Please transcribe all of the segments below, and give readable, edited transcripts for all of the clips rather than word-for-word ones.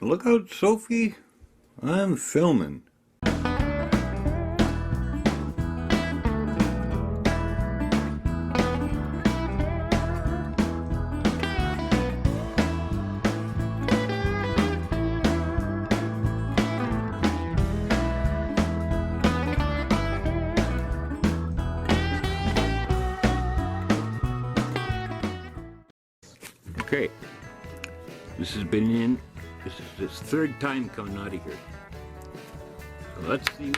Look out, Sophie. I'm filming. Okay, this is its third time coming out of here. So let's see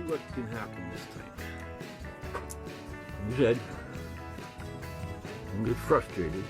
what can happen this time. As I said, I'm get frustrated.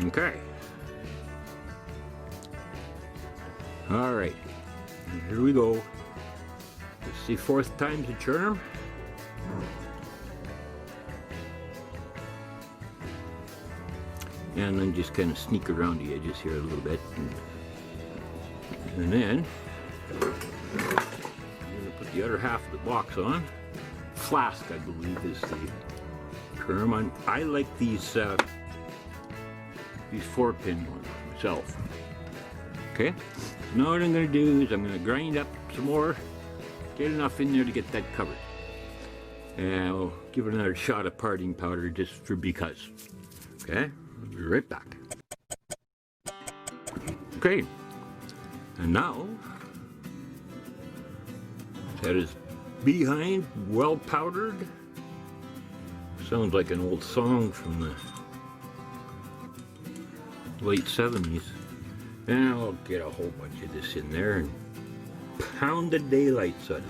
Okay. All right. And here we go. Let's see, fourth time's a charm. And then just kind of sneak around the edges here a little bit. And then I'm going to put the other half of the box on. Flask, I believe, is the term. I like these 4-pin ones myself. Okay, so now what I'm going to do is I'm going to grind up some more, get enough in there to get that covered. And I'll give it another shot of parting powder just for because. Okay, I'll be right back. Okay, and now that is behind, well powdered. Sounds like an old song from the late 70s. And I'll get a whole bunch of this in there and pound the daylights out of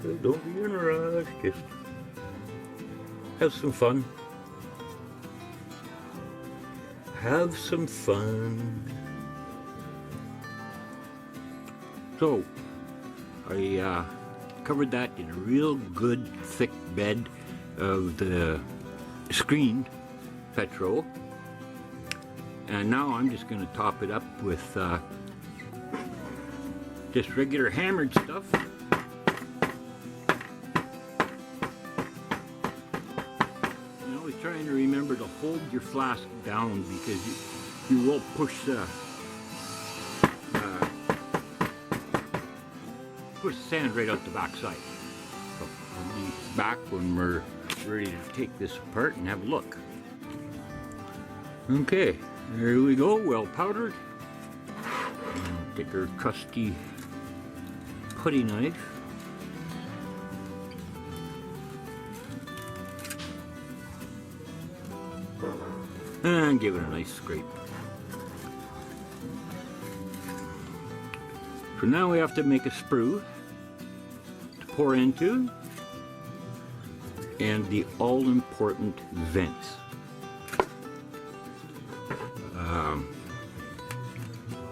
it. Don't be in a rush, just have some fun. Have some fun. So, I covered that in a real good thick bed of the screened petrol, and now I'm just going to top it up with just regular hammered stuff. And always trying to remember to hold your flask down because you will push the sand right out the back side. So I'll be back when we're ready to take this apart and have a look. Okay, there we go, well powdered. And take our trusty putty knife. And give it a nice scrape. So now we have to make a sprue to pour into, and the all-important vents.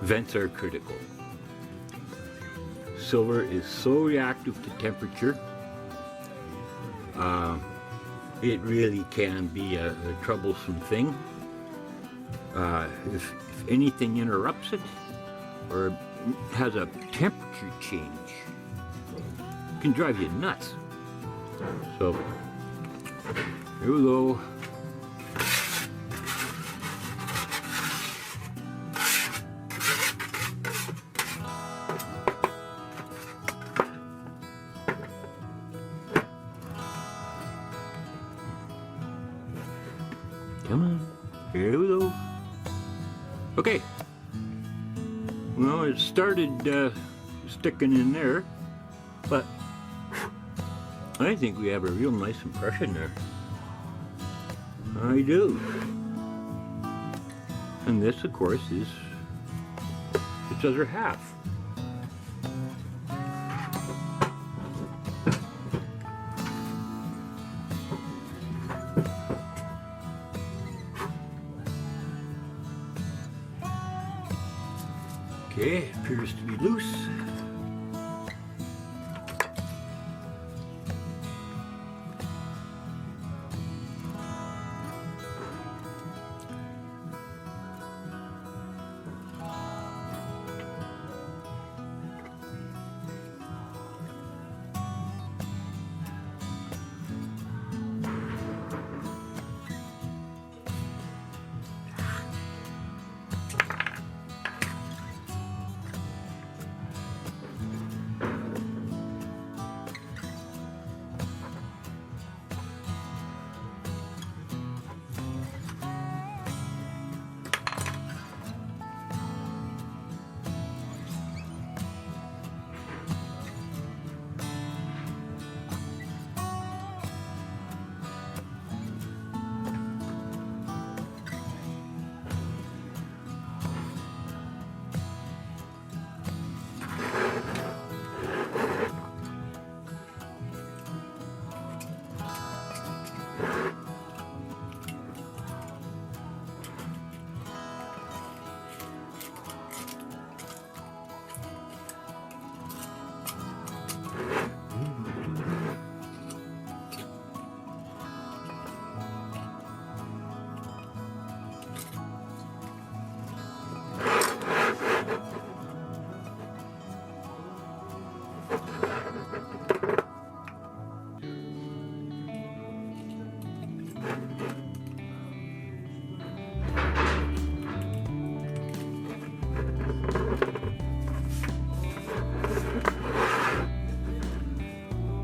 Vents are critical. Silver is so reactive to temperature. It really can be a troublesome thing. If anything interrupts it, or has a temperature change. It can drive you nuts. So here we go. Come on, here we go. Okay. Well, it started sticking in there, but I think we have a real nice impression there. I do. And this, of course, is its other half. Okay, appears to be loose.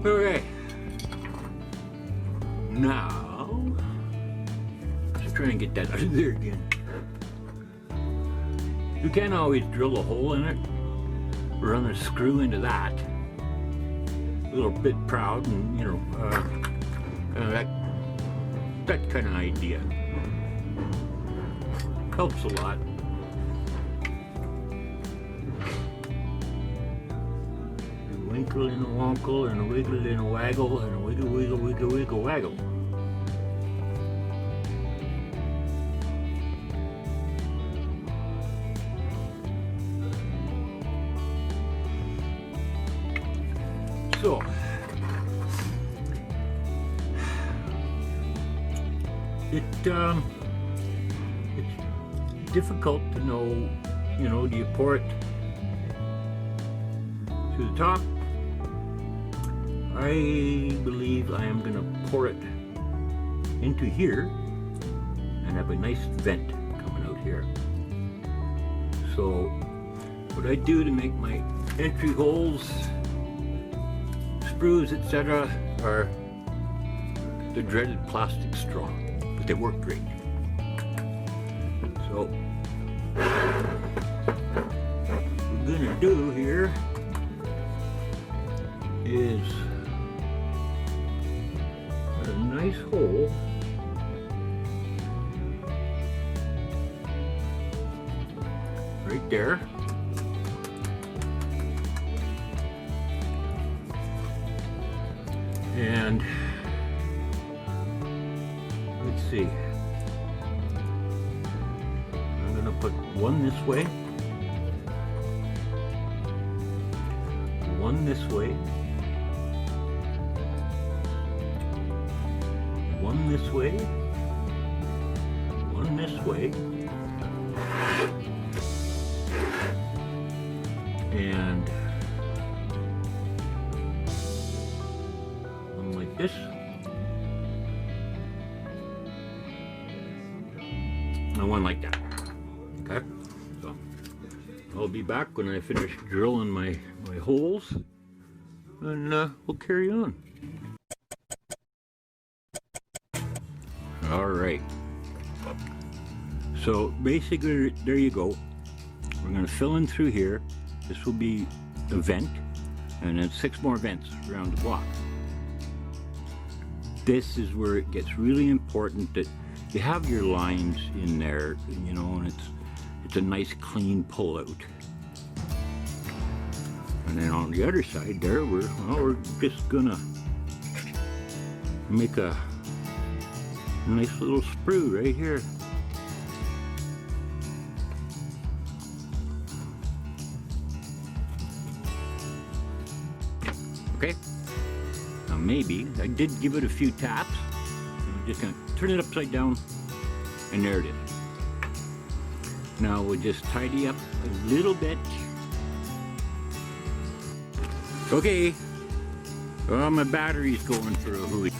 Okay. Now, let's try and get that out of there again. You can't always drill a hole in it, run a screw into that. A little bit proud and, that kind of idea. Helps a lot. Winkle and a wonkle and a wiggle and a waggle and a wiggle, wiggle, wiggle, wiggle, waggle. So, it's difficult to know, do you pour it to the top? I believe I am going to pour it into here and have a nice vent coming out here. So what I do to make my entry holes, screws, etc. are the dreaded plastic straw, but they work great. So what we're going to do here is a nice hole right there. And let's see, I'm going to put one this way, one this way, one this way, one this way, this. And one like that. Okay? So I'll be back when I finish drilling my holes, and we'll carry on. All right. So basically, there you go. We're going to fill in through here. This will be a vent, and then 6 more vents around the block. This is where it gets really important that you have your lines in there, you know, and it's a nice clean pull out. And then on the other side there, we're just gonna make a nice little sprue right here. Okay, now maybe, I did give it a few taps. I'm just gonna turn it upside down, and there it is. Now we'll just tidy up a little bit. Okay, well, my battery's going for a hooey.